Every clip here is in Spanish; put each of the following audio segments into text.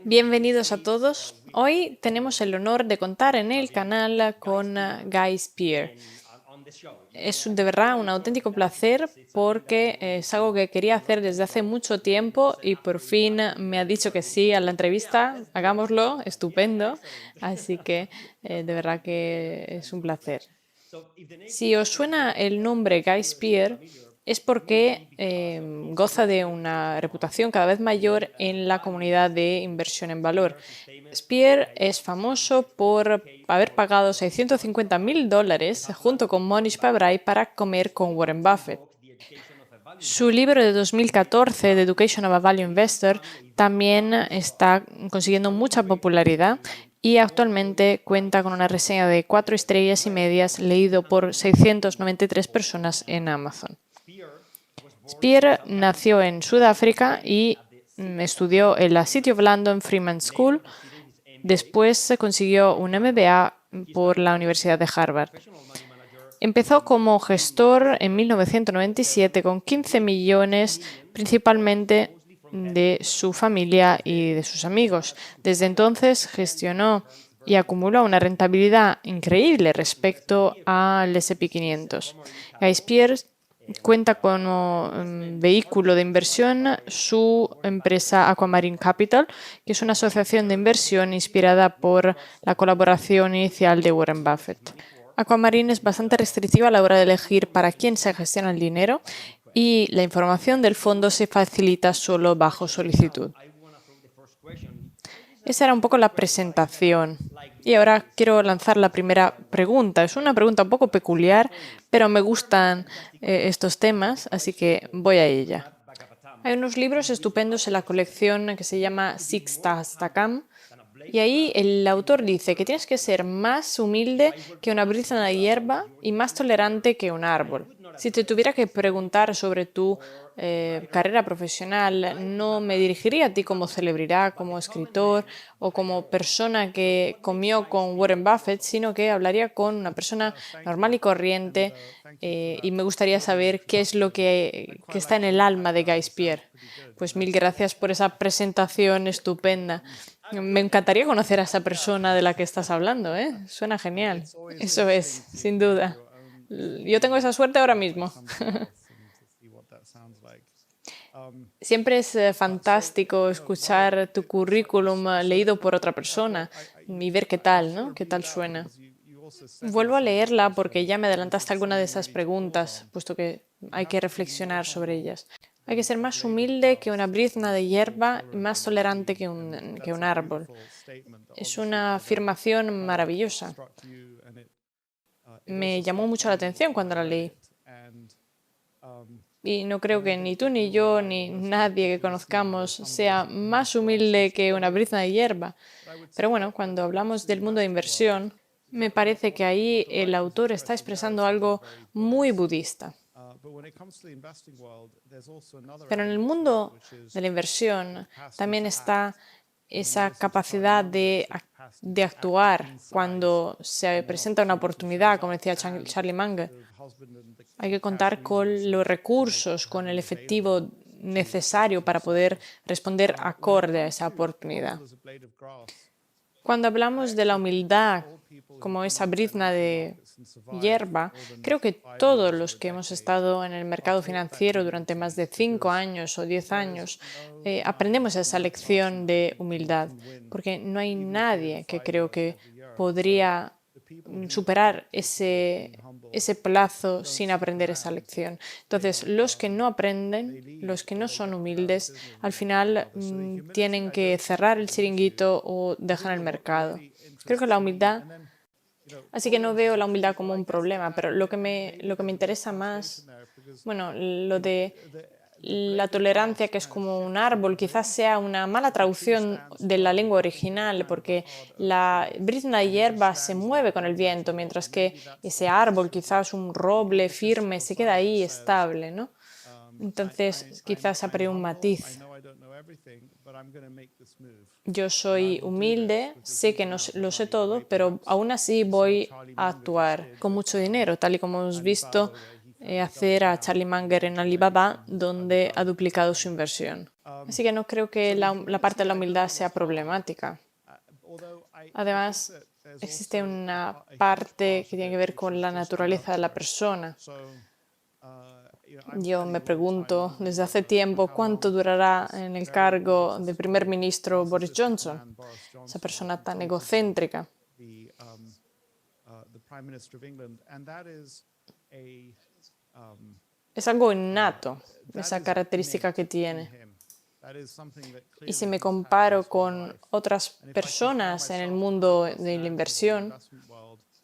Bienvenidos a todos. Hoy tenemos el honor de contar en el canal con Guy Spier. Es de verdad un auténtico placer porque es algo que quería hacer desde hace mucho tiempo y por fin me ha dicho que sí a la entrevista. Hagámoslo, estupendo. Así que de verdad que es un placer. Si os suena el nombre Guy Spier, es porque goza de una reputación cada vez mayor en la comunidad de inversión en valor. Spier es famoso por haber pagado $650.000 junto con Mohnish Pabrai para comer con Warren Buffett. Su libro de 2014, The Education of a Value Investor, también está consiguiendo mucha popularidad y actualmente cuenta con una reseña de 4 estrellas y medias leído por 693 personas en Amazon. Spier nació en Sudáfrica y estudió en la City of London Freeman School. Después consiguió un MBA por la Universidad de Harvard. Empezó como gestor en 1997 con 15 millones, principalmente de su familia y de sus amigos. Desde entonces gestionó y acumuló una rentabilidad increíble respecto al S&P 500. Guy Spier cuenta como vehículo de inversión su empresa Aquamarine Capital, que es una asociación de inversión inspirada por la colaboración inicial de Warren Buffett. Aquamarine es bastante restrictiva a la hora de elegir para quién se gestiona el dinero y la información del fondo se facilita solo bajo solicitud. Esa era un poco la presentación. Y ahora quiero lanzar la primera pregunta. Es una pregunta un poco peculiar, pero me gustan estos temas, así que voy a ella. Hay unos libros estupendos en la colección que se llama Sixta-Stakam, y ahí el autor dice que tienes que ser más humilde que una brizna de hierba y más tolerante que un árbol. Si te tuviera que preguntar sobre tu carrera profesional, no me dirigiría a ti como celebridad, como escritor o como persona que comió con Warren Buffett, sino que hablaría con una persona normal y corriente y me gustaría saber qué es lo que está en el alma de Guy Spier. Pues mil gracias por esa presentación estupenda. Me encantaría conocer a esa persona de la que estás hablando, ¿eh? Suena genial. Eso es, sin duda. Yo tengo esa suerte ahora mismo. Siempre es fantástico escuchar tu currículum leído por otra persona y ver qué tal, ¿no? Qué tal suena. Vuelvo a leerla porque ya me adelantaste alguna de esas preguntas, puesto que hay que reflexionar sobre ellas. Hay que ser más humilde que una brizna de hierba y más tolerante que un árbol. Es una afirmación maravillosa. Me llamó mucho la atención cuando la leí. Y no creo que ni tú, ni yo, ni nadie que conozcamos sea más humilde que una brizna de hierba. Pero bueno, cuando hablamos del mundo de inversión, me parece que ahí el autor está expresando algo muy budista. Pero en el mundo de la inversión también está esa capacidad de actuar cuando se presenta una oportunidad, como decía Charlie Munger. Hay que contar con los recursos, con el efectivo necesario para poder responder acorde a esa oportunidad. Cuando hablamos de la humildad como esa brizna de hierba, creo que todos los que hemos estado en el mercado financiero durante más de 5 años o 10 años aprendemos esa lección de humildad, porque no hay nadie que creo que podría superar ese plazo sin aprender esa lección. Entonces, los que no aprenden, los que no son humildes, al final tienen que cerrar el chiringuito o dejar el mercado. Creo que la humildad, así que no veo la humildad como un problema, pero lo que me interesa más, bueno, lo de la tolerancia, que es como un árbol, quizás sea una mala traducción de la lengua original, porque la brizna de hierba se mueve con el viento, mientras que ese árbol, quizás un roble firme, se queda ahí estable, ¿no? Entonces, quizás ha perdido un matiz. Yo soy humilde, sé que no lo sé todo, pero aún así voy a actuar con mucho dinero, tal y como hemos visto hacer a Charlie Munger en Alibaba, donde ha duplicado su inversión. Así que no creo que la parte de la humildad sea problemática. Además, existe una parte que tiene que ver con la naturaleza de la persona. Yo me pregunto desde hace tiempo cuánto durará en el cargo de primer ministro Boris Johnson, esa persona tan egocéntrica. Es algo innato, esa característica que tiene. Y si me comparo con otras personas en el mundo de la inversión,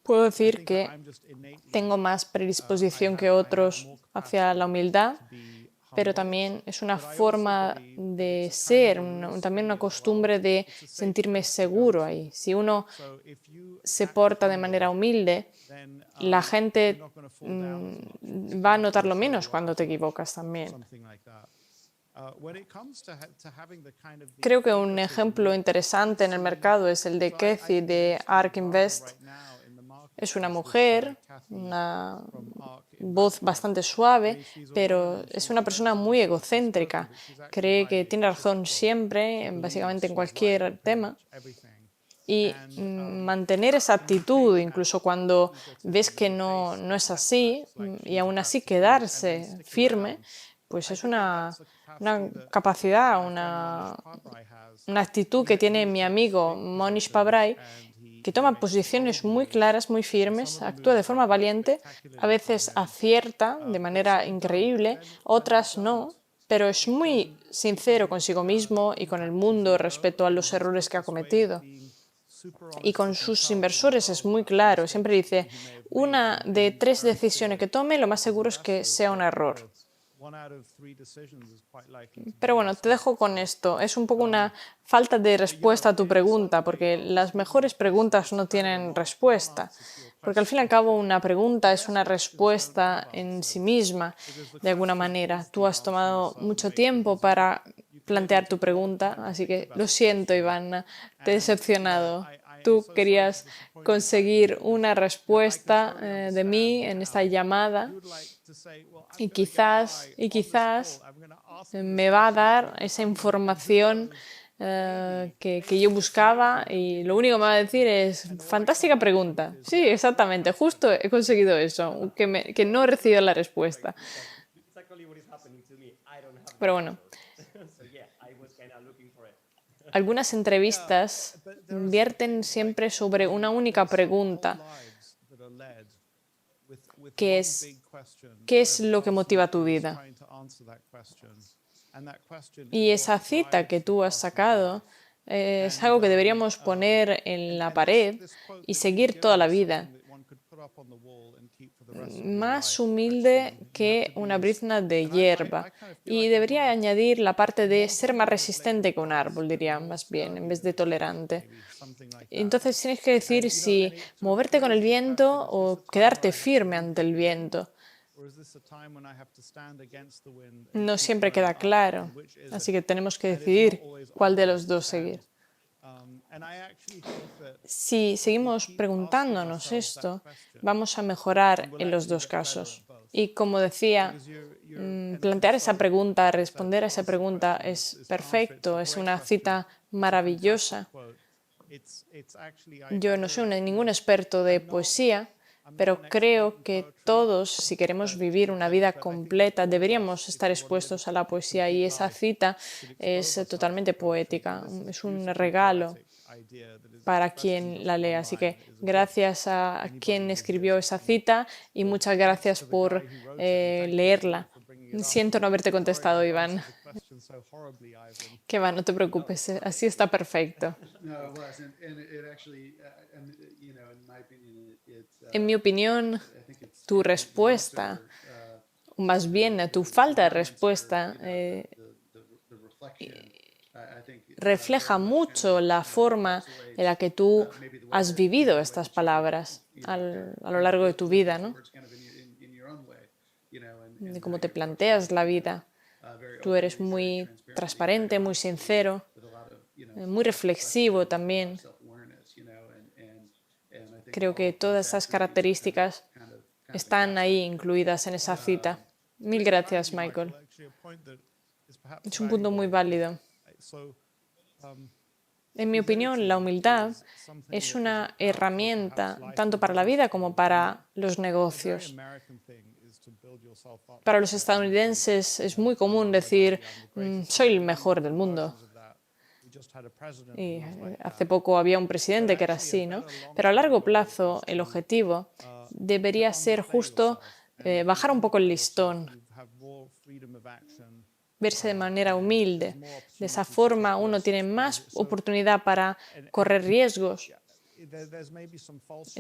puedo decir que tengo más predisposición que otros hacia la humildad, pero también es una forma de ser, también una costumbre de sentirme seguro ahí. Si uno se porta de manera humilde, la gente va a notarlo menos cuando te equivocas también. Creo que un ejemplo interesante en el mercado es el de Kathy de ARK Invest. Es una mujer, una voz bastante suave, pero es una persona muy egocéntrica. Cree que tiene razón siempre, básicamente en cualquier tema. Y mantener esa actitud, incluso cuando ves que no es así, y aún así quedarse firme, pues es una capacidad, una actitud que tiene mi amigo Monish Pabrai, que toma posiciones muy claras, muy firmes, actúa de forma valiente, a veces acierta de manera increíble, otras no, pero es muy sincero consigo mismo y con el mundo respecto a los errores que ha cometido. Y con sus inversores es muy claro, siempre dice, una de 3 decisiones que tome, lo más seguro es que sea un error. Pero bueno, te dejo con esto. Es un poco una falta de respuesta a tu pregunta, porque las mejores preguntas no tienen respuesta. Porque al fin y al cabo una pregunta es una respuesta en sí misma, de alguna manera. Tú has tomado mucho tiempo para plantear tu pregunta, así que lo siento, Iván, te he decepcionado. Tú querías conseguir una respuesta de mí en esta llamada y quizás me va a dar esa información que yo buscaba y lo único que me va a decir es fantástica pregunta. Sí, exactamente, justo he conseguido eso, que no he recibido la respuesta. Pero bueno, algunas entrevistas vierten siempre sobre una única pregunta, que es ¿qué es lo que motiva tu vida? Y esa cita que tú has sacado es algo que deberíamos poner en la pared y seguir toda la vida. Más humilde que una brizna de hierba. Y debería añadir la parte de ser más resistente que un árbol, diría más bien, en vez de tolerante. Entonces tienes que decir si moverte con el viento o quedarte firme ante el viento. No siempre queda claro, así que tenemos que decidir cuál de los dos seguir. Si seguimos preguntándonos esto, vamos a mejorar en los dos casos. Y como decía, plantear esa pregunta, responder a esa pregunta es perfecto, es una cita maravillosa. Yo no soy ningún experto de poesía, pero creo que todos, si queremos vivir una vida completa, deberíamos estar expuestos a la poesía y esa cita es totalmente poética, es un regalo para quien la lea. Así que gracias a quien escribió esa cita y muchas gracias por leerla. Siento no haberte contestado, Iván. Que va, no te preocupes, así está perfecto. En mi opinión, tu respuesta más bien tu falta de respuesta, refleja mucho la forma en la que tú has vivido estas palabras a lo largo de tu vida, ¿no? De cómo te planteas la vida. Tú eres muy transparente, muy sincero, muy reflexivo también. Creo que todas esas características están ahí incluidas en esa cita. Mil gracias, Michael. Es un punto muy válido. En mi opinión, la humildad es una herramienta tanto para la vida como para los negocios. Para los estadounidenses es muy común decir, soy el mejor del mundo. Y hace poco había un presidente que era así, ¿no? Pero a largo plazo el objetivo debería ser justo bajar un poco el listón, verse de manera humilde. De esa forma uno tiene más oportunidad para correr riesgos.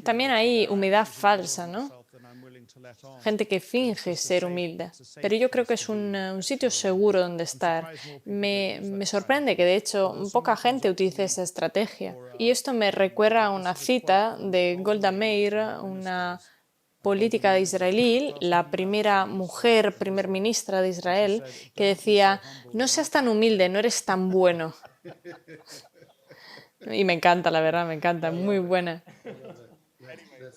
También hay humildad falsa, ¿no? Gente que finge ser humilde. Pero yo creo que es un sitio seguro donde estar. Me sorprende que, de hecho, poca gente utilice esa estrategia. Y esto me recuerda a una cita de Golda Meir, una política israelí, la primera mujer primer ministra de Israel, que decía, no seas tan humilde, no eres tan bueno. Y me encanta, la verdad, me encanta, muy buena.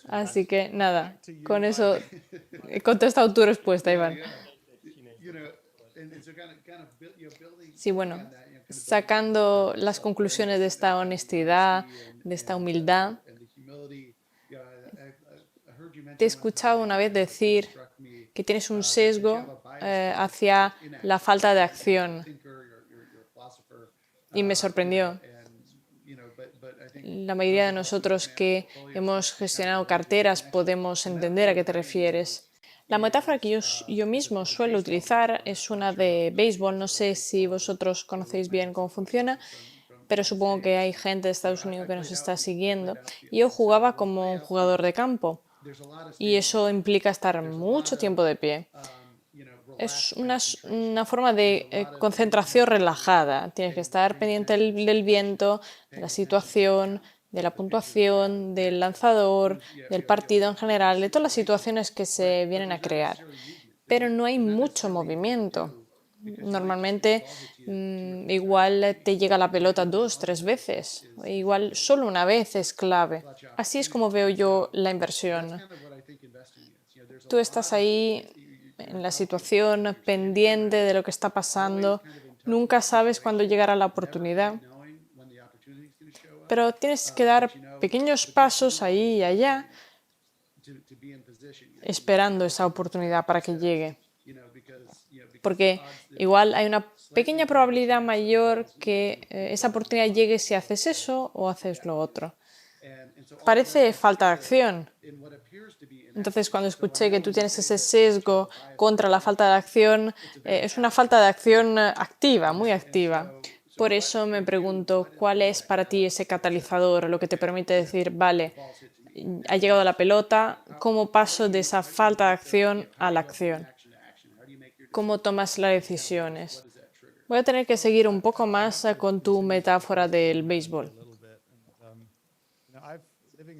Así que nada, con eso he contestado tu respuesta, Iván. Sí, bueno, sacando las conclusiones de esta honestidad, de esta humildad, te he escuchado una vez decir que tienes un sesgo hacia la falta de acción y me sorprendió. La mayoría de nosotros que hemos gestionado carteras podemos entender a qué te refieres. La metáfora que yo mismo suelo utilizar es una de béisbol. No sé si vosotros conocéis bien cómo funciona, pero supongo que hay gente de Estados Unidos que nos está siguiendo. Yo jugaba como un jugador de campo y eso implica estar mucho tiempo de pie. Es una forma de concentración relajada. Tienes que estar pendiente del viento, de la situación, de la puntuación, del lanzador, del partido en general, de todas las situaciones que se vienen a crear. Pero no hay mucho movimiento. Normalmente igual te llega la pelota 2, 3 veces. Igual solo una vez es clave. Así es como veo yo la inversión. Tú estás ahí en la situación, pendiente de lo que está pasando. Nunca sabes cuándo llegará la oportunidad. Pero tienes que dar pequeños pasos ahí y allá, esperando esa oportunidad para que llegue. Porque igual hay una pequeña probabilidad mayor que esa oportunidad llegue si haces eso o haces lo otro. Parece falta de acción. Entonces, cuando escuché que tú tienes ese sesgo contra la falta de acción, es una falta de acción activa, muy activa. Por eso me pregunto, ¿cuál es para ti ese catalizador, lo que te permite decir, vale, ha llegado la pelota, ¿cómo paso de esa falta de acción a la acción? ¿Cómo tomas las decisiones? Voy a tener que seguir un poco más con tu metáfora del béisbol.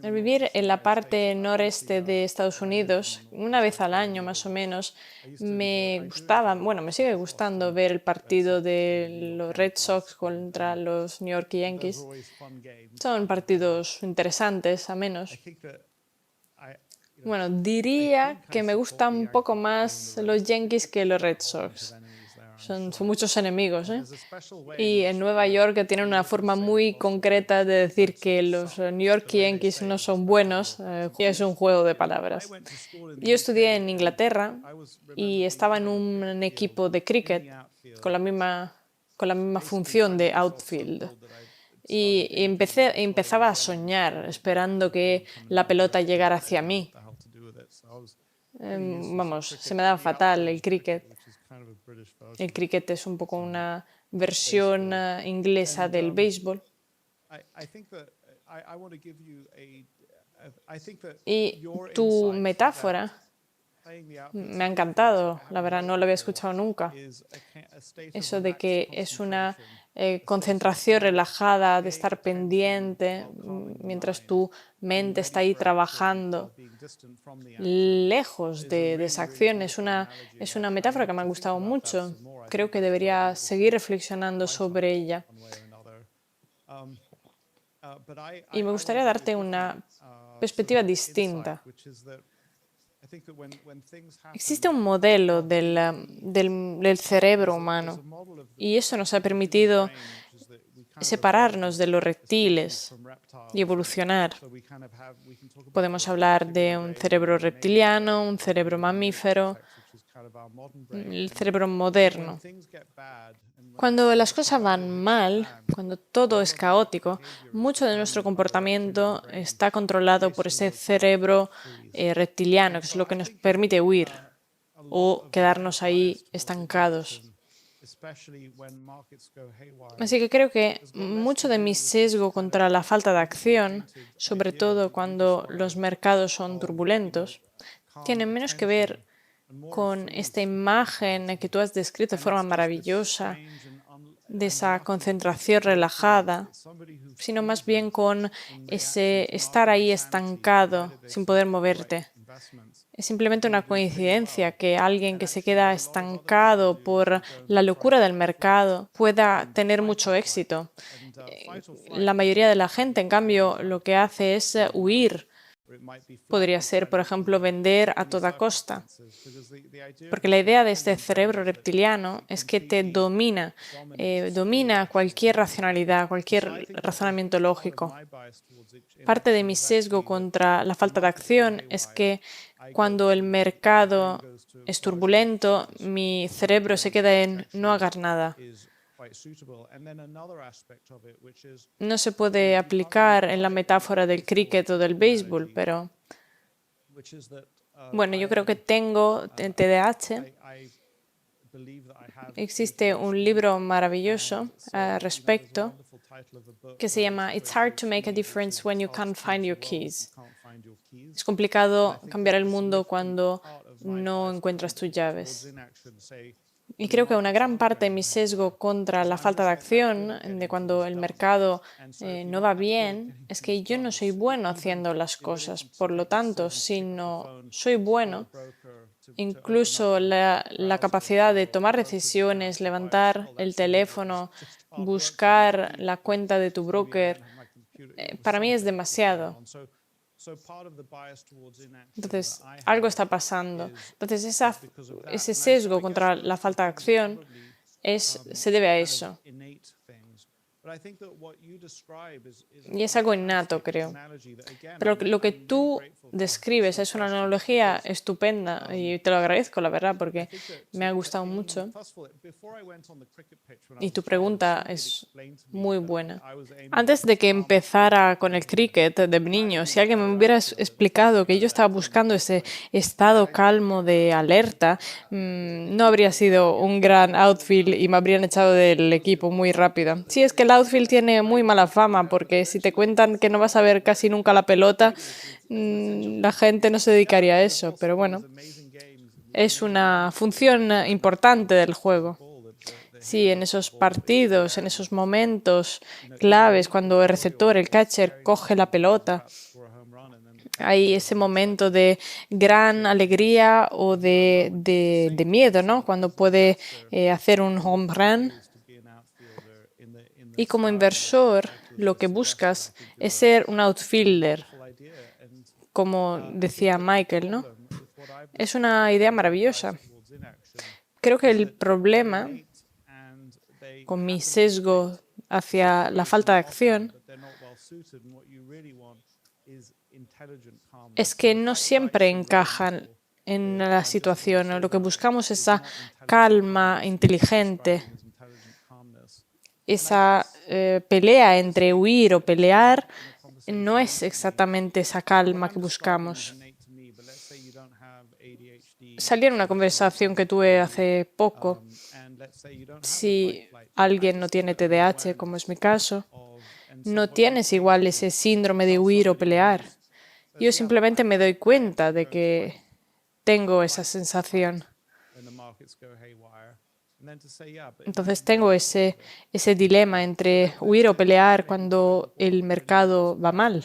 El vivir en la parte noreste de Estados Unidos, una vez al año más o menos, me gustaba, bueno, me sigue gustando ver el partido de los Red Sox contra los New York Yankees. Son partidos interesantes, a menos. Bueno, diría que me gustan un poco más los Yankees que los Red Sox. Son muchos enemigos, ¿eh? Y en Nueva York tienen una forma muy concreta de decir que los New York Yankees no son buenos, y es un juego de palabras. Yo estudié en Inglaterra y estaba en un equipo de cricket con la misma función de outfield. Y empezaba a soñar, esperando que la pelota llegara hacia mí. Vamos, se me daba fatal el cricket. El cricket es un poco una versión inglesa del béisbol. Y tu metáfora Me ha encantado, la verdad, no lo había escuchado nunca. Eso de que es una concentración relajada, de estar pendiente, mientras tu mente está ahí trabajando lejos de esa acción. Es una metáfora que me ha gustado mucho. Creo que debería seguir reflexionando sobre ella. Y me gustaría darte una perspectiva distinta. Existe un modelo del cerebro humano y eso nos ha permitido separarnos de los reptiles y evolucionar. Podemos hablar de un cerebro reptiliano, un cerebro mamífero, el cerebro moderno. Cuando las cosas van mal, cuando todo es caótico, mucho de nuestro comportamiento está controlado por ese cerebro reptiliano, que es lo que nos permite huir o quedarnos ahí estancados. Así que creo que mucho de mi sesgo contra la falta de acción, sobre todo cuando los mercados son turbulentos, tiene menos que ver con esta imagen que tú has descrito de forma maravillosa, de esa concentración relajada, sino más bien con ese estar ahí estancado sin poder moverte. Es simplemente una coincidencia que alguien que se queda estancado por la locura del mercado pueda tener mucho éxito. La mayoría de la gente, en cambio, lo que hace es huir. Podría ser, por ejemplo, vender a toda costa. Porque la idea de este cerebro reptiliano es que te domina, domina cualquier racionalidad, cualquier razonamiento lógico. Parte de mi sesgo contra la falta de acción es que cuando el mercado es turbulento, mi cerebro se queda en no hacer nada. No se puede aplicar en la metáfora del cricket o del béisbol, pero bueno, yo creo que tengo TDAH. Existe un libro maravilloso al respecto que se llama It's hard to make a difference when you can't find your keys. Es complicado cambiar el mundo cuando no encuentras tus llaves. Y creo que una gran parte de mi sesgo contra la falta de acción, de cuando el mercado no va bien, es que yo no soy bueno haciendo las cosas. Por lo tanto, si no soy bueno, incluso la capacidad de tomar decisiones, levantar el teléfono, buscar la cuenta de tu broker, para mí es demasiado. Entonces, algo está pasando. Entonces, ese sesgo contra la falta de acción se debe a eso. Y es algo innato, creo. Pero lo que tú describes es una analogía estupenda y te lo agradezco, la verdad, porque me ha gustado mucho. Y tu pregunta es muy buena. Antes de que empezara con el cricket de niño, si alguien me hubiera explicado que yo estaba buscando ese estado calmo de alerta, no habría sido un gran outfield y me habrían echado del equipo muy rápido. Sí, es que el outfield tiene muy mala fama, porque si te cuentan que no vas a ver casi nunca la pelota, la gente no se dedicaría a eso. Pero bueno, es una función importante del juego. Sí, en esos partidos, en esos momentos claves, cuando el receptor, el catcher, coge la pelota, hay ese momento de gran alegría o de miedo, ¿no? Cuando puede hacer un home run. Y como inversor, lo que buscas es ser un outfielder, como decía Michael, ¿no? Es una idea maravillosa. Creo que el problema con mi sesgo hacia la falta de acción es que no siempre encajan en la situación. Lo que buscamos es esa calma inteligente, esa pelea entre huir o pelear no es exactamente esa calma que buscamos. Salí en una conversación que tuve hace poco. Si alguien no tiene TDAH, como es mi caso, no tienes igual ese síndrome de huir o pelear. Yo simplemente me doy cuenta de que tengo esa sensación. Entonces tengo ese dilema entre huir o pelear cuando el mercado va mal.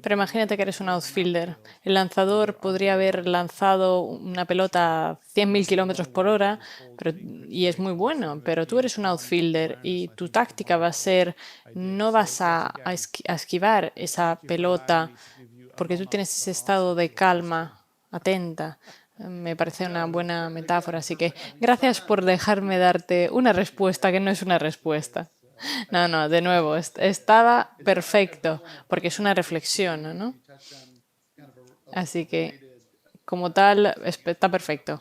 Pero imagínate que eres un outfielder. El lanzador podría haber lanzado una pelota a 100.000 kilómetros por hora y es muy bueno, pero tú eres un outfielder y tu táctica va a ser, no vas a esquivar esa pelota porque tú tienes ese estado de calma, atenta. Me parece una buena metáfora, así que gracias por dejarme darte una respuesta que no es una respuesta. No, no, de nuevo, estaba perfecto, porque es una reflexión, ¿no? Así que, como tal, está perfecto.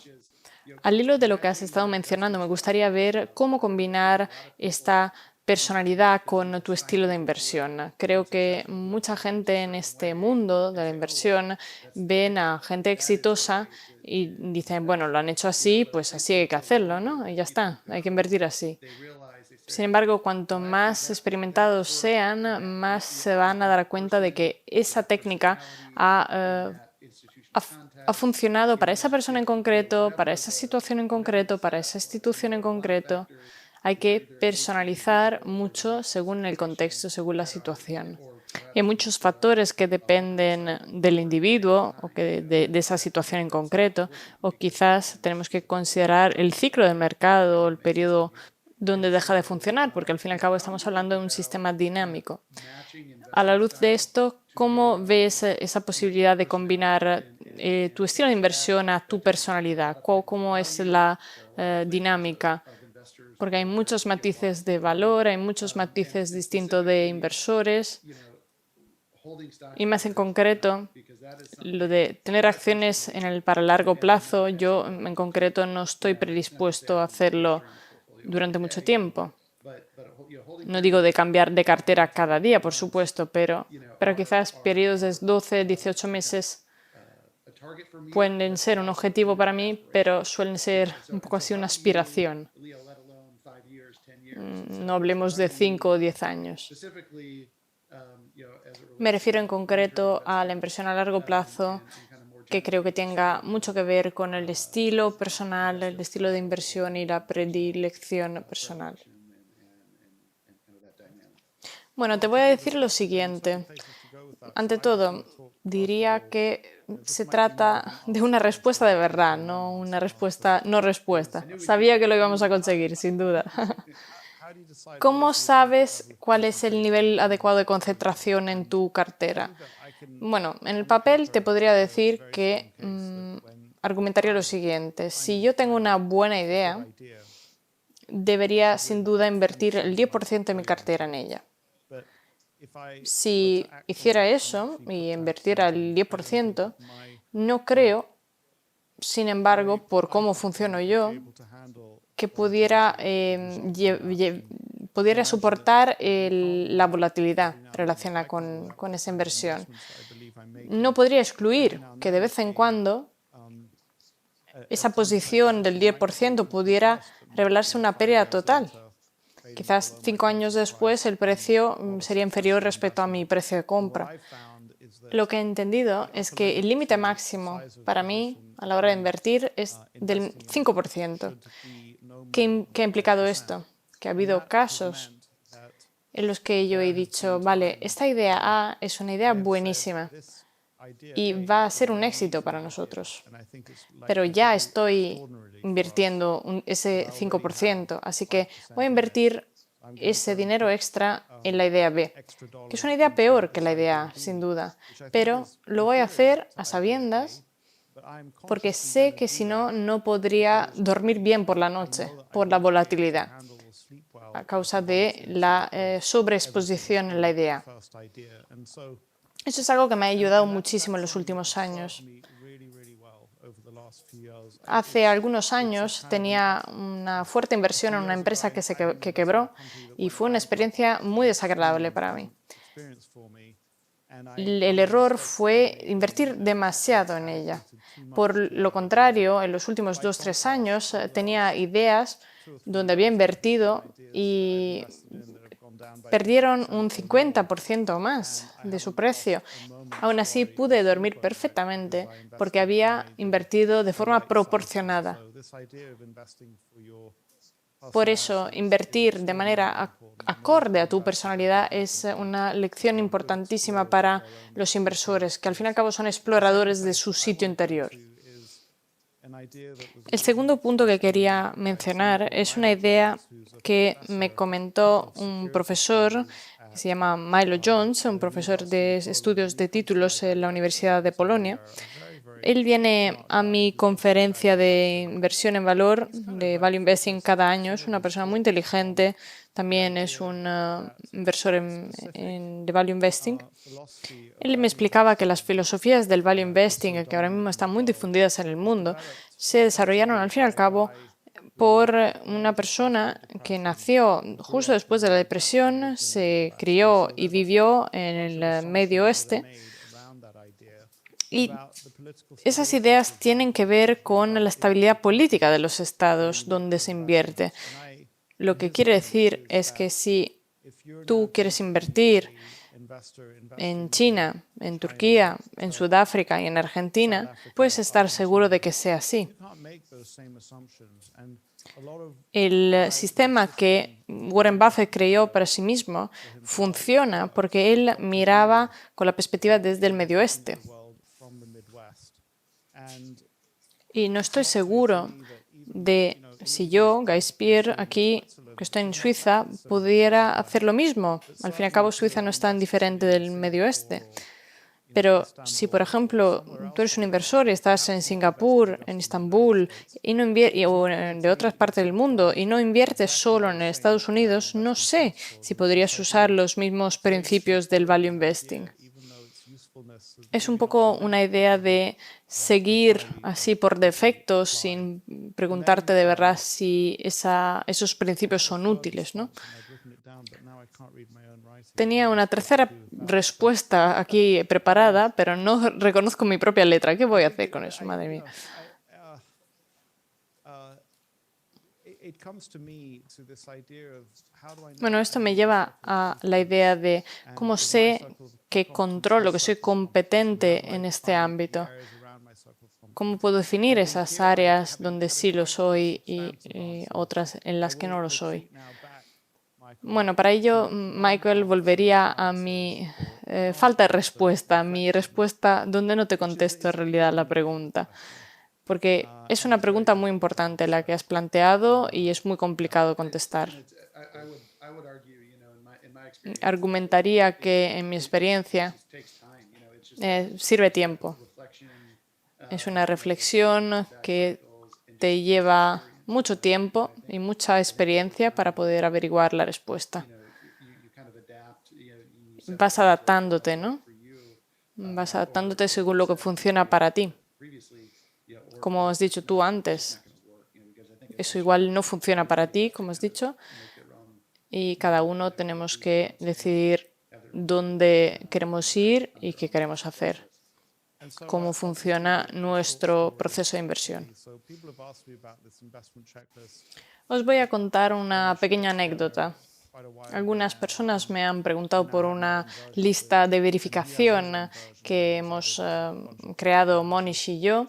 Al hilo de lo que has estado mencionando, me gustaría ver cómo combinar esta personalidad con tu estilo de inversión. Creo que mucha gente en este mundo de la inversión ven a gente exitosa y dicen, bueno, lo han hecho así, pues así hay que hacerlo, ¿no? Y ya está, hay que invertir así. Sin embargo, cuanto más experimentados sean, más se van a dar cuenta de que esa técnica ha funcionado para esa persona en concreto, para esa situación en concreto, para esa institución en concreto. Hay que personalizar mucho según el contexto, según la situación. Hay muchos factores que dependen del individuo o de esa situación en concreto, o quizás tenemos que considerar el ciclo del mercado, el periodo donde deja de funcionar, porque al fin y al cabo estamos hablando de un sistema dinámico. A la luz de esto, ¿cómo ves esa posibilidad de combinar tu estilo de inversión a tu personalidad? ¿Cómo es la dinámica? Porque hay muchos matices de valor, hay muchos matices distintos de inversores. Y más en concreto, lo de tener acciones para largo plazo, yo en concreto no estoy predispuesto a hacerlo durante mucho tiempo. No digo de cambiar de cartera cada día, por supuesto, pero quizás periodos de 12, 18 meses pueden ser un objetivo para mí, pero suelen ser un poco así una aspiración. No hablemos de 5 o 10 años. Me refiero en concreto a la inversión a largo plazo, que creo que tenga mucho que ver con el estilo personal, el estilo de inversión y la predilección personal. Bueno, te voy a decir lo siguiente. Ante todo, diría que se trata de una respuesta de verdad, no una respuesta no respuesta. Sabía que lo íbamos a conseguir, sin duda. ¿Cómo sabes cuál es el nivel adecuado de concentración en tu cartera? Bueno, en el papel te podría decir que argumentaría lo siguiente. Si yo tengo una buena idea, debería sin duda invertir el 10% de mi cartera en ella. Si hiciera eso y invirtiera el 10%, no creo, sin embargo, por cómo funciono yo, que pudiera soportar la volatilidad relacionada con esa inversión. No podría excluir que de vez en cuando esa posición del 10% pudiera revelarse una pérdida total. Quizás 5 años después el precio sería inferior respecto a mi precio de compra. Lo que he entendido es que el límite máximo para mí a la hora de invertir es del 5%. ¿Qué ha implicado esto? Que ha habido casos en los que yo he dicho, vale, esta idea A es una idea buenísima y va a ser un éxito para nosotros, pero ya estoy invirtiendo ese 5%, así que voy a invertir ese dinero extra en la idea B, que es una idea peor que la idea A, sin duda, pero lo voy a hacer a sabiendas porque sé que si no, no podría dormir bien por la noche, por la volatilidad, a causa de la sobreexposición en la idea. Eso es algo que me ha ayudado muchísimo en los últimos años. Hace algunos años tenía una fuerte inversión en una empresa que quebró y fue una experiencia muy desagradable para mí. El error fue invertir demasiado en ella. Por lo contrario, en los últimos 2 o 3 años tenía ideas donde había invertido y perdieron un 50% más de su precio. Aún así, pude dormir perfectamente porque había invertido de forma proporcionada. Por eso, invertir de manera acorde a tu personalidad es una lección importantísima para los inversores, que al fin y al cabo son exploradores de su sitio interior. El segundo punto que quería mencionar es una idea que me comentó un profesor que se llama Milo Jones, un profesor de estudios de títulos en la Universidad de Polonia. Él viene a mi conferencia de inversión en valor de Value Investing cada año. Es una persona muy inteligente, también es un inversor de Value Investing. Él me explicaba que las filosofías del Value Investing, que ahora mismo están muy difundidas en el mundo, se desarrollaron al fin y al cabo por una persona que nació justo después de la depresión, se crió y vivió en el Medio Oeste. Y esas ideas tienen que ver con la estabilidad política de los estados donde se invierte. Lo que quiere decir es que si tú quieres invertir en China, en Turquía, en Sudáfrica y en Argentina, puedes estar seguro de que sea así. El sistema que Warren Buffett creó para sí mismo funciona porque él miraba con la perspectiva desde el Medio Oeste. Y no estoy seguro de si yo, Guy Spier, aquí, que estoy en Suiza, pudiera hacer lo mismo. Al fin y al cabo, Suiza no es tan diferente del Medio Oeste. Pero si, por ejemplo, tú eres un inversor y estás en Singapur, en Estambul, o de otras partes del mundo, y no inviertes solo en Estados Unidos, no sé si podrías usar los mismos principios del value investing. Es un poco una idea de seguir así por defecto sin preguntarte de verdad si esos principios son útiles, ¿no? Tenía una tercera respuesta aquí preparada, pero no reconozco mi propia letra. ¿Qué voy a hacer con eso? Madre mía. Bueno, esto me lleva a la idea de cómo sé que controlo, que soy competente en este ámbito. ¿Cómo puedo definir esas áreas donde sí lo soy y otras en las que no lo soy? Bueno, para ello, Michael, volvería a mi falta de respuesta, mi respuesta donde no te contesto en realidad la pregunta. Porque es una pregunta muy importante la que has planteado y es muy complicado contestar. Argumentaría que, en mi experiencia, sirve tiempo. Es una reflexión que te lleva mucho tiempo y mucha experiencia para poder averiguar la respuesta. Vas adaptándote, ¿no? Vas adaptándote según lo que funciona para ti. Como has dicho tú antes, eso igual no funciona para ti, como has dicho, y cada uno tenemos que decidir dónde queremos ir y qué queremos hacer, cómo funciona nuestro proceso de inversión. Os voy a contar una pequeña anécdota. Algunas personas me han preguntado por una lista de verificación que hemos creado Monish y yo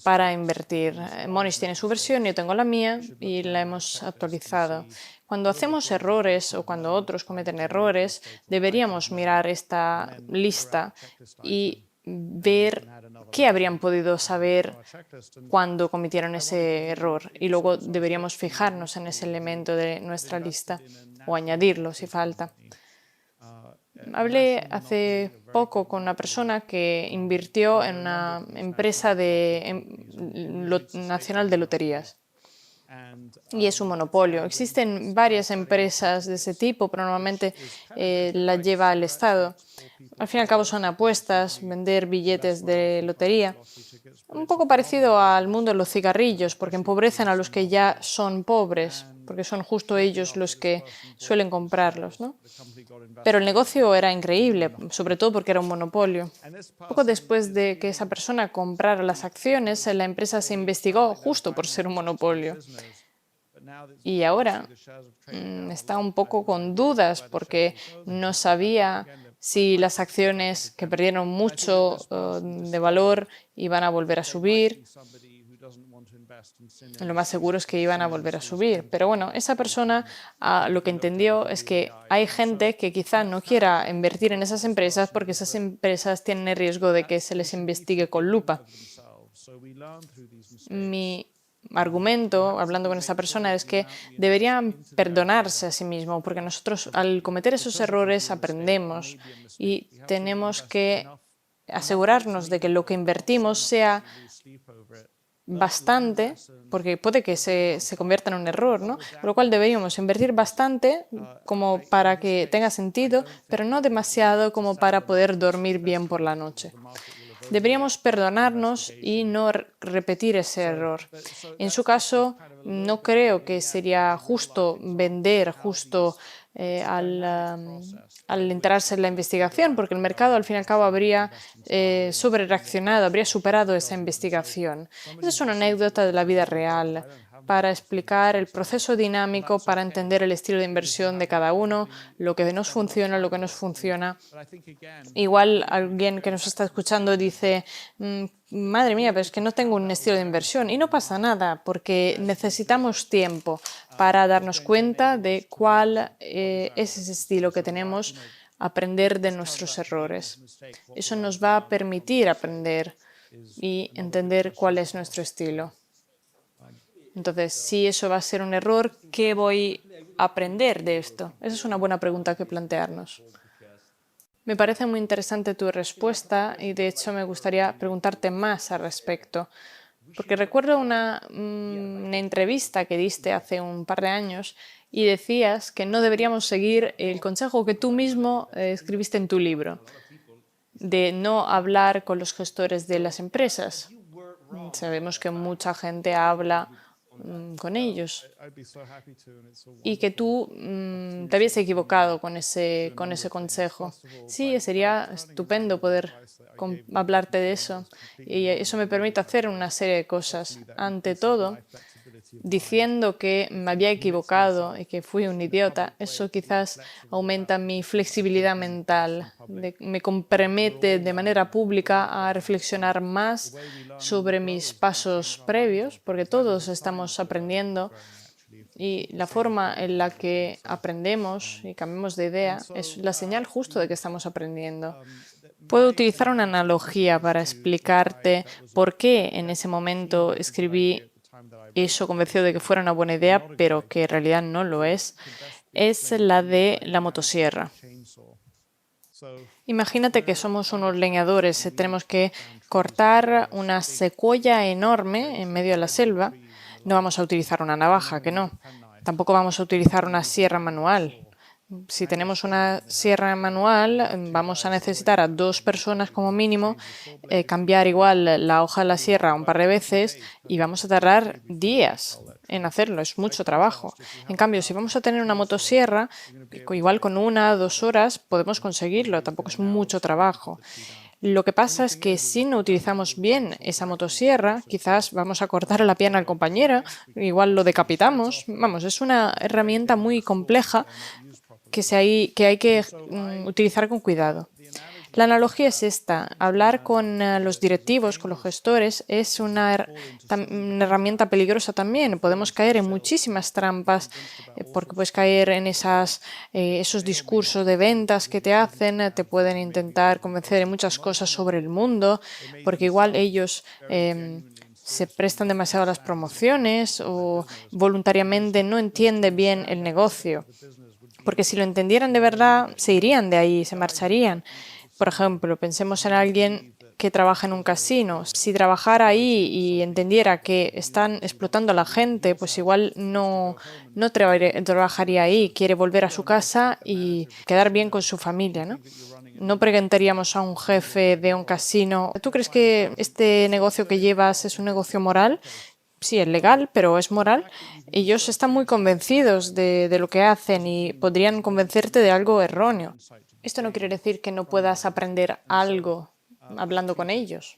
para invertir. Monish tiene su versión, yo tengo la mía y la hemos actualizado. Cuando hacemos errores o cuando otros cometen errores, deberíamos mirar esta lista y ver qué habrían podido saber cuando cometieron ese error. Y luego deberíamos fijarnos en ese elemento de nuestra lista o añadirlo si falta. Hablé hace poco con una persona que invirtió en una empresa nacional de loterías. Y es un monopolio. Existen varias empresas de ese tipo, pero normalmente las lleva el Estado. Al fin y al cabo son apuestas, vender billetes de lotería. Un poco parecido al mundo de los cigarrillos, porque empobrecen a los que ya son pobres, porque son justo ellos los que suelen comprarlos, ¿no? Pero el negocio era increíble, sobre todo porque era un monopolio. Poco después de que esa persona comprara las acciones, la empresa se investigó justo por ser un monopolio. Y ahora está un poco con dudas porque no sabía si las acciones que perdieron mucho de valor iban a volver a subir. Lo más seguro es que iban a volver a subir. Pero bueno, esa persona lo que entendió es que hay gente que quizá no quiera invertir en esas empresas porque esas empresas tienen el riesgo de que se les investigue con lupa. Mi argumento, hablando con esa persona, es que deberían perdonarse a sí mismos, porque nosotros al cometer esos errores aprendemos y tenemos que asegurarnos de que lo que invertimos sea bastante, porque puede que se convierta en un error, ¿no? Por lo cual deberíamos invertir bastante como para que tenga sentido, pero no demasiado como para poder dormir bien por la noche. Deberíamos perdonarnos y no repetir ese error. En su caso, no creo que sería justo vender justo al enterarse en la investigación, porque el mercado al fin y al cabo habría sobrereaccionado, habría superado esa investigación. Esa es una anécdota de la vida real para explicar el proceso dinámico, para entender el estilo de inversión de cada uno, lo que nos funciona, lo que nos funciona. Igual alguien que nos está escuchando dice, madre mía, pero es que no tengo un estilo de inversión. Y no pasa nada, porque necesitamos tiempo para darnos cuenta de cuál es ese estilo que tenemos, aprender de nuestros errores. Eso nos va a permitir aprender y entender cuál es nuestro estilo. Entonces, si eso va a ser un error, ¿qué voy a aprender de esto? Esa es una buena pregunta que plantearnos. Me parece muy interesante tu respuesta y, de hecho, me gustaría preguntarte más al respecto. Porque recuerdo una entrevista que diste hace un par de años y decías que no deberíamos seguir el consejo que tú mismo escribiste en tu libro, de no hablar con los gestores de las empresas. Sabemos que mucha gente habla con ellos y que tú te habías equivocado con ese consejo. Sí, sería estupendo poder hablarte de eso y eso me permite hacer una serie de cosas. Ante todo, diciendo que me había equivocado y que fui un idiota, eso quizás aumenta mi flexibilidad mental, me compromete de manera pública a reflexionar más sobre mis pasos previos, porque todos estamos aprendiendo y la forma en la que aprendemos y cambiamos de idea es la señal justo de que estamos aprendiendo. Puedo utilizar una analogía para explicarte por qué en ese momento escribí eso convencido de que fuera una buena idea, pero que en realidad no lo es la de la motosierra. Imagínate que somos unos leñadores, tenemos que cortar una secuoya enorme en medio de la selva. No vamos a utilizar una navaja, que no. Tampoco vamos a utilizar una sierra manual. Si tenemos una sierra manual, vamos a necesitar a 2 personas como mínimo, cambiar igual la hoja de la sierra un par de veces y vamos a tardar días en hacerlo, es mucho trabajo. En cambio, si vamos a tener una motosierra, igual con 1 o 2 horas podemos conseguirlo, tampoco es mucho trabajo. Lo que pasa es que si no utilizamos bien esa motosierra, quizás vamos a cortar la pierna al compañero, igual lo decapitamos. Vamos, es una herramienta muy compleja que hay que utilizar con cuidado. La analogía es esta. Hablar con los directivos, con los gestores, es una herramienta peligrosa también. Podemos caer en muchísimas trampas porque puedes caer en esos discursos de ventas que te hacen, te pueden intentar convencer de muchas cosas sobre el mundo, porque igual ellos se prestan demasiado a las promociones o voluntariamente no entienden bien el negocio. Porque si lo entendieran de verdad, se irían de ahí, se marcharían. Por ejemplo, pensemos en alguien que trabaja en un casino. Si trabajara ahí y entendiera que están explotando a la gente, pues igual no trabajaría ahí. Quiere volver a su casa y quedar bien con su familia, ¿no? No preguntaríamos a un jefe de un casino, ¿tú crees que este negocio que llevas es un negocio moral? Sí, es legal, pero es moral. Ellos están muy convencidos de lo que hacen y podrían convencerte de algo erróneo. Esto no quiere decir que no puedas aprender algo hablando con ellos.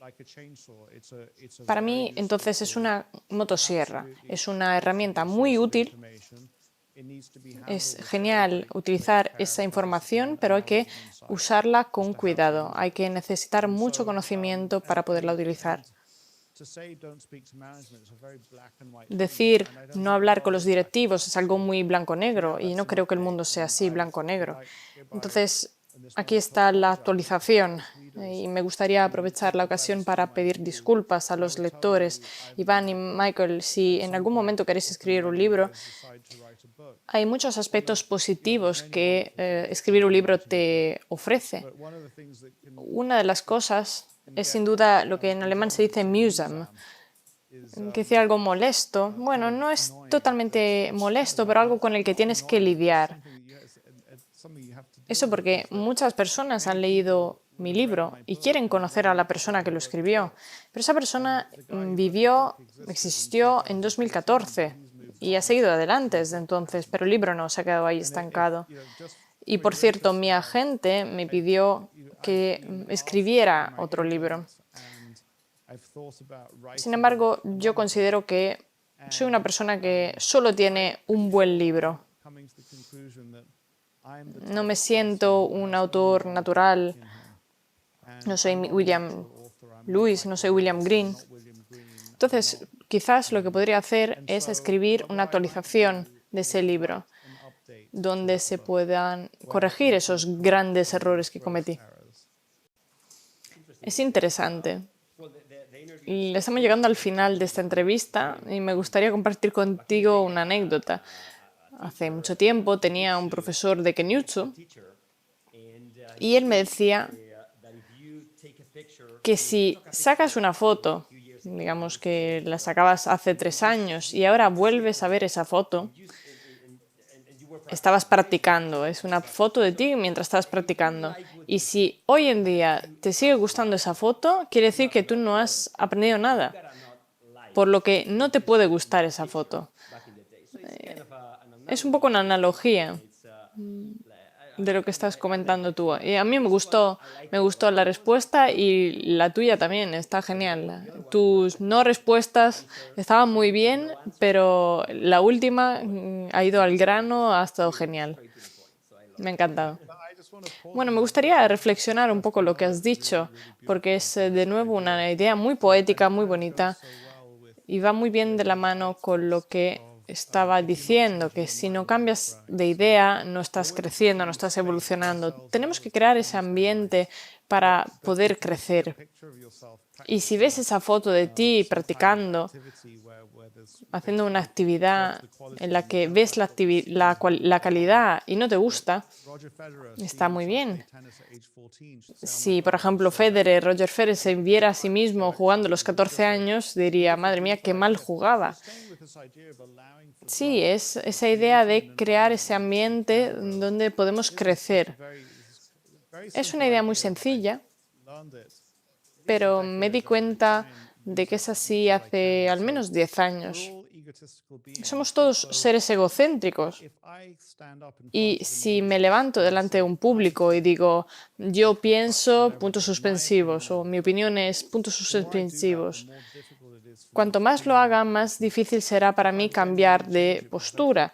Para mí, entonces, es una motosierra. Es una herramienta muy útil Es genial utilizar esa información, pero hay que usarla con cuidado. Hay que necesitar mucho conocimiento para poderla utilizar. Decir no hablar con los directivos es algo muy blanco-negro y no creo que el mundo sea así, blanco-negro. Entonces, aquí está la actualización y me gustaría aprovechar la ocasión para pedir disculpas a los lectores. Iván y Michael, si en algún momento queréis escribir un libro, hay muchos aspectos positivos que escribir un libro te ofrece. Una de las cosas es sin duda lo que en alemán se dice mühsam, que decir algo molesto. Bueno, no es totalmente molesto, pero algo con el que tienes que lidiar. Eso porque muchas personas han leído mi libro y quieren conocer a la persona que lo escribió. Pero esa persona existió en 2014 y ha seguido adelante desde entonces, pero el libro no se ha quedado ahí estancado. Y por cierto, mi agente me pidió que escribiera otro libro. Sin embargo, yo considero que soy una persona que solo tiene un buen libro. No me siento un autor natural. No soy William Lewis, no soy William Green. Entonces, quizás lo que podría hacer es escribir una actualización de ese libro, donde se puedan corregir esos grandes errores que cometí. Es interesante. Y estamos llegando al final de esta entrevista y me gustaría compartir contigo una anécdota. Hace mucho tiempo tenía un profesor de Kenjutsu y él me decía que si sacas una foto, digamos que la sacabas hace 3 años y ahora vuelves a ver esa foto, estabas practicando. Es una foto de ti mientras estabas practicando. Y si hoy en día te sigue gustando esa foto, quiere decir que tú no has aprendido nada, por lo que no te puede gustar esa foto. Es un poco una analogía de lo que estás comentando tú. Y a mí me gustó la respuesta y la tuya también, está genial. Tus no respuestas estaban muy bien, pero la última ha ido al grano, ha estado genial. Me ha encantado. Bueno, me gustaría reflexionar un poco lo que has dicho, porque es de nuevo una idea muy poética, muy bonita, y va muy bien de la mano con lo que estaba diciendo, que si no cambias de idea, no estás creciendo, no estás evolucionando. Tenemos que crear ese ambiente para poder crecer. Y si ves esa foto de ti practicando, haciendo una actividad en la que ves la calidad y no te gusta, está muy bien. Si, por ejemplo, Roger Federer se viera a sí mismo jugando a los 14 años, diría, madre mía, qué mal jugaba. Sí, es esa idea de crear ese ambiente donde podemos crecer. Es una idea muy sencilla, pero me di cuenta de que es así hace al menos 10 años. Somos todos seres egocéntricos. Y si me levanto delante de un público y digo, yo pienso, puntos suspensivos, o mi opinión es, puntos suspensivos, cuanto más lo haga, más difícil será para mí cambiar de postura,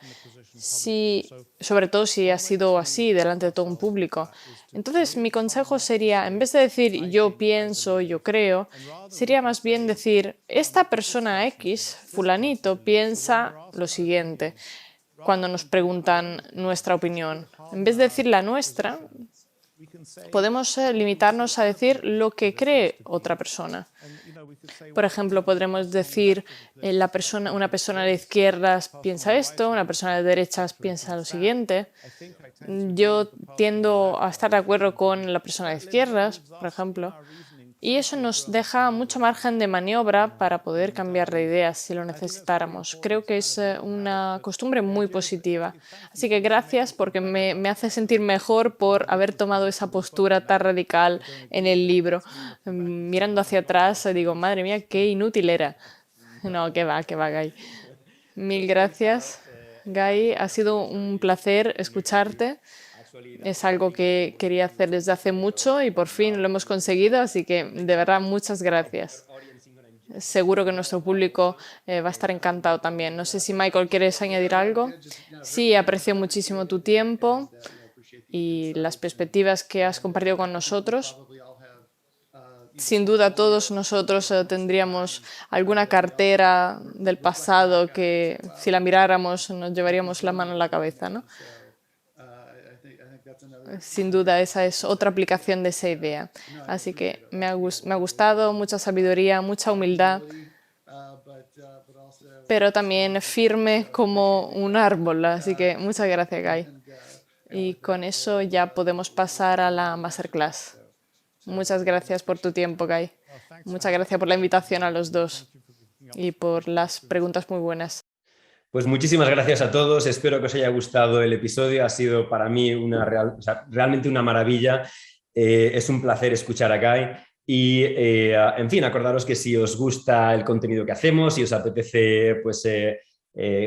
sobre todo si ha sido así delante de todo un público. Entonces, mi consejo sería, en vez de decir yo pienso, yo creo, sería más bien decir, esta persona X, fulanito, piensa lo siguiente, cuando nos preguntan nuestra opinión. En vez de decir la nuestra, podemos limitarnos a decir lo que cree otra persona. Por ejemplo, podremos decir una persona de izquierdas piensa esto, una persona de derechas piensa lo siguiente. Yo tiendo a estar de acuerdo con la persona de izquierdas, por ejemplo, y eso nos deja mucho margen de maniobra para poder cambiar de ideas si lo necesitáramos. Creo que es una costumbre muy positiva. Así que gracias porque me hace sentir mejor por haber tomado esa postura tan radical en el libro. Mirando hacia atrás digo, madre mía, qué inútil era. No, que va, Guy. Mil gracias, Guy. Ha sido un placer escucharte. Es algo que quería hacer desde hace mucho y por fin lo hemos conseguido, así que de verdad muchas gracias. seguro que nuestro público va a estar encantado también. No sé si Michael quieres añadir algo. Sí, aprecio muchísimo tu tiempo y las perspectivas que has compartido con nosotros. Sin duda todos nosotros tendríamos alguna cartera del pasado que si la miráramos nos llevaríamos la mano a la cabeza, ¿no? Sin duda esa es otra aplicación de esa idea. Así que me ha gustado, mucha sabiduría, mucha humildad, pero también firme como un árbol. Así que muchas gracias, Guy. Y con eso ya podemos pasar a la masterclass. Muchas gracias por tu tiempo, Guy. Muchas gracias por la invitación a los dos y por las preguntas muy buenas. Pues muchísimas gracias a todos. Espero que os haya gustado el episodio. Ha sido para mí realmente una maravilla. Es un placer escuchar a Guy. Y, en fin, acordaros que si os gusta el contenido que hacemos, si os apetece pues,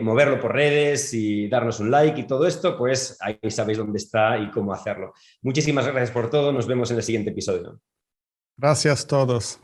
moverlo por redes y darnos un like y todo esto, pues ahí sabéis dónde está y cómo hacerlo. Muchísimas gracias por todo. Nos vemos en el siguiente episodio. Gracias a todos.